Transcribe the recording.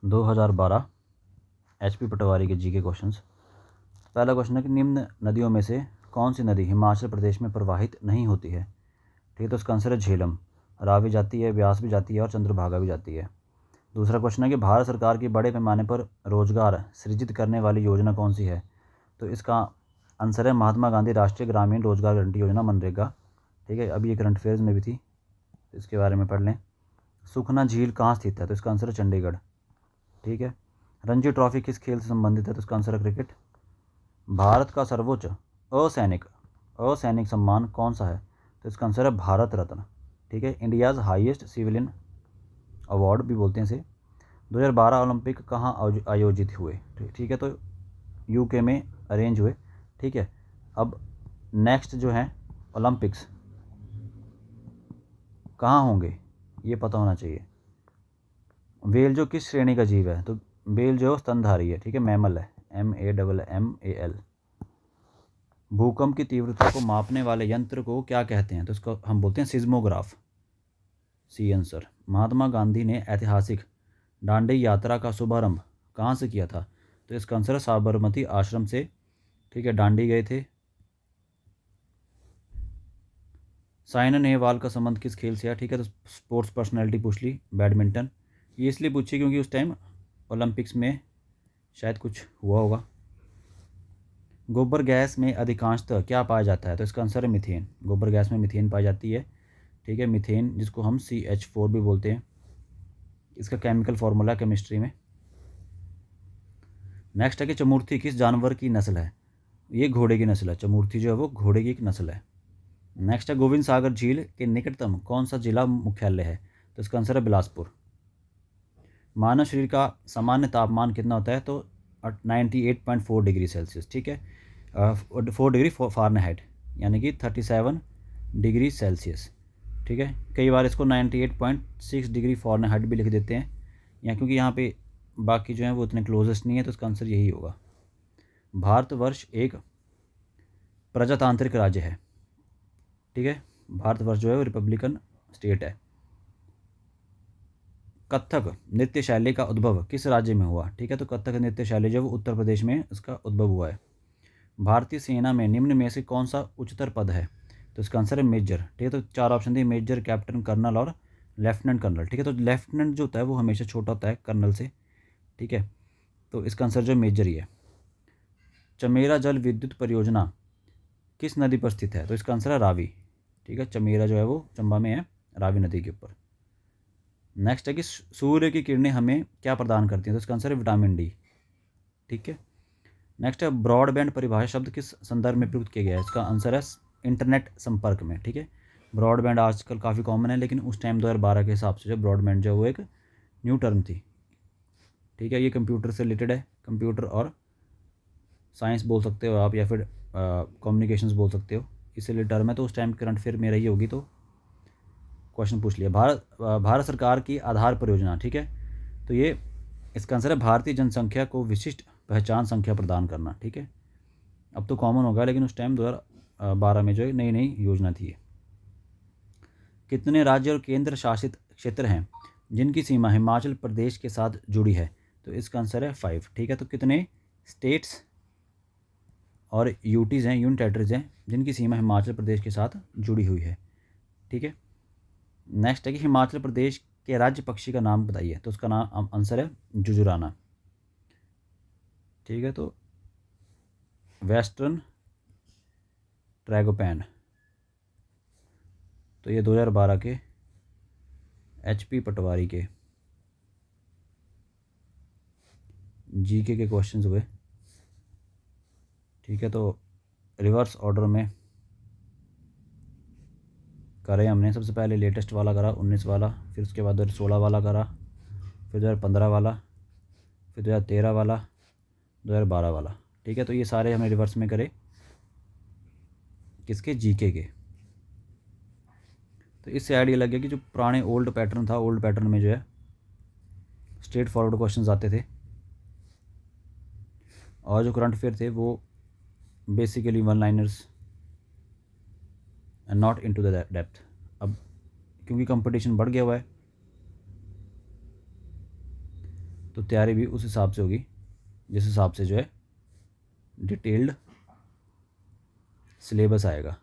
2012 HP पटवारी के जी के questions. पहला क्वेश्चन है कि निम्न नदियों में से कौन सी नदी हिमाचल प्रदेश में प्रवाहित नहीं होती है। ठीक है, तो इसका आंसर है झेलम। रावी जाती है, ब्यास भी जाती है और चंद्रभागा भी जाती है। दूसरा क्वेश्चन है कि भारत सरकार की बड़े पैमाने पर रोजगार सृजित करने वाली योजना कौन सी है। तो इसका आंसर है महात्मा गांधी राष्ट्रीय ग्रामीण रोजगार गारंटी योजना, मनरेगा। ठीक है, अभी ये करंट अफेयर्स में भी थी, तो इसके बारे में पढ़ लें। सुखना झील कहाँ स्थित है। तो इसका आंसर है चंडीगढ़। ठीक है, रणजी ट्रॉफी किस खेल से संबंधित है। तो इसका आंसर है क्रिकेट। भारत का सर्वोच्च असैनिक सम्मान कौन सा है। तो इसका आंसर है भारत रत्न। ठीक है, इंडियाज़ हाईएस्ट सिविलियन अवार्ड भी बोलते हैं इसे। 2012 ओलंपिक कहाँ आयोजित हुए। ठीक है, तो यूके में अरेंज हुए। ठीक है, अब नेक्स्ट जो है ओलंपिक्स कहाँ होंगे ये पता होना चाहिए। वेल जो किस श्रेणी का जीव है। तो वेल जो स्तनधारी है। ठीक है, मैमल है, MAMMAL। भूकंप की तीव्रता को मापने वाले यंत्र को क्या कहते हैं। तो इसको हम बोलते हैं seismograph. C answer. Mahatma Gandhi ने ऐतिहासिक दांडी यात्रा का शुभारंभ कहाँ से किया था। तो इसका आंसर है साबरमती आश्रम से। ठीक है, दांडी गए थे। साइना नेहवाल का संबंध किस खेल से है। ठीक है, तो स्पोर्ट्स पर्सनैलिटी पूछ ली, बैडमिंटन। ये इसलिए पूछी क्योंकि उस टाइम ओलंपिक्स में शायद कुछ हुआ होगा। गोबर गैस में अधिकांशतः क्या पाया जाता है। तो इसका आंसर है मीथेन। गोबर गैस में मीथेन पाई जाती है। ठीक है, मीथेन जिसको हम CH4 भी बोलते हैं, इसका केमिकल फार्मूला केमिस्ट्री में। नेक्स्ट है कि चमूर्थी किस जानवर की नस्ल है। ये घोड़े की नस्ल है। चमूर्थी जो है वो घोड़े की एक नस्ल है। नेक्स्ट है गोविंद सागर झील के निकटतम कौन सा जिला मुख्यालय है। तो इसका आंसर है बिलासपुर। मानव शरीर का सामान्य तापमान कितना होता है। तो 98.4 डिग्री सेल्सियस। ठीक है, 4 डिग्री फ़ारेनहाइट, यानी कि 37 डिग्री सेल्सियस। ठीक है, कई बार इसको 98.6 डिग्री फ़ारेनहाइट भी लिख देते हैं, या क्योंकि यहाँ पे बाकी जो है वो इतने क्लोजेस्ट नहीं है, तो इसका आंसर यही होगा। भारतवर्ष एक प्रजातांत्रिक राज्य है। ठीक है, भारतवर्ष जो है वो रिपब्लिकन स्टेट है। कथक नृत्य शैली का उद्भव किस राज्य में हुआ। ठीक है, तो कथक नृत्य शैली जो है वो उत्तर प्रदेश में इसका उद्भव हुआ है। भारतीय सेना में निम्न में से कौन सा उच्चतर पद है। तो इसका आंसर है मेजर। ठीक है, तो 4 ऑप्शन दिए, मेजर, कैप्टन, कर्नल और लेफ्टिनेंट कर्नल। ठीक है, तो लेफ्टिनेंट जो होता है वो हमेशा छोटा होता है कर्नल से। ठीक है, तो इसका आंसर जो मेजर ही है। चमेरा जल विद्युत परियोजना किस नदी पर स्थित है। तो इसका आंसर है रावी। ठीक है, चमेरा जो है वो चंबा में है, रावी नदी के ऊपर। नेक्स्ट है कि सूर्य की किरणें हमें क्या प्रदान करती हैं। तो इसका आंसर है विटामिन डी। ठीक है, नेक्स्ट है ब्रॉडबैंड परिभाषा शब्द किस संदर्भ में प्रयुक्त किया गया है। इसका आंसर है इंटरनेट संपर्क में। ठीक है, ब्रॉडबैंड आजकल काफ़ी कॉमन है, लेकिन उस टाइम 2012 के हिसाब से जो ब्रॉडबैंड जो वो एक न्यू टर्म थी। ठीक है, ये कंप्यूटर से रिलेटेड है, कंप्यूटर और साइंस बोल सकते हो आप, या फिर कम्युनिकेशंस बोल सकते हो, इसलिए टर्म है। तो उस टाइम करंट अफेयर में रही होगी, तो क्वेश्चन पूछ लिया। भारत सरकार की आधार परियोजना। ठीक है, तो ये इसका आंसर है भारतीय जनसंख्या को विशिष्ट पहचान संख्या प्रदान करना। ठीक है, अब तो कॉमन होगा, लेकिन उस टाइम 2012 में जो है नई नई योजना थी। कितने राज्य और केंद्र शासित क्षेत्र हैं जिनकी सीमा हिमाचल प्रदेश के साथ जुड़ी है। तो इसका आंसर है 5। ठीक है, तो कितने स्टेट्स और यूटीज़ हैं, यूनियन टेरिटरीज हैं, जिनकी सीमा हिमाचल प्रदेश के साथ जुड़ी हुई है। ठीक है, नेक्स्ट है कि हिमाचल प्रदेश के राज्य पक्षी का नाम बताइए। तो उसका नाम आंसर है जुजुराना। ठीक है, तो वेस्टर्न ट्रैगोपैन। तो ये 2012 के HP पटवारी के जीके के क्वेश्चंस हुए। ठीक है, तो रिवर्स ऑर्डर में करें हमने। सबसे पहले लेटेस्ट वाला करा 19 वाला, फिर उसके बाद 2016 वाला करा, फिर 2015 वाला, फिर 2013 वाला, 2012 वाला। ठीक है, तो ये सारे हमने रिवर्स में करे, किसके, जीके के। तो इससे आइडिया लग गया कि जो पुराने ओल्ड पैटर्न था, ओल्ड पैटर्न में जो है स्ट्रेट फॉरवर्ड क्वेश्चंस आते थे, और जो करंट अफेयर थे वो basically one liners and not into the depth. अब क्योंकि कंपटीशन बढ़ गया हुआ है, तो तैयारी भी उस हिसाब से होगी जिस हिसाब से जो है डिटेल्ड सिलेबस आएगा।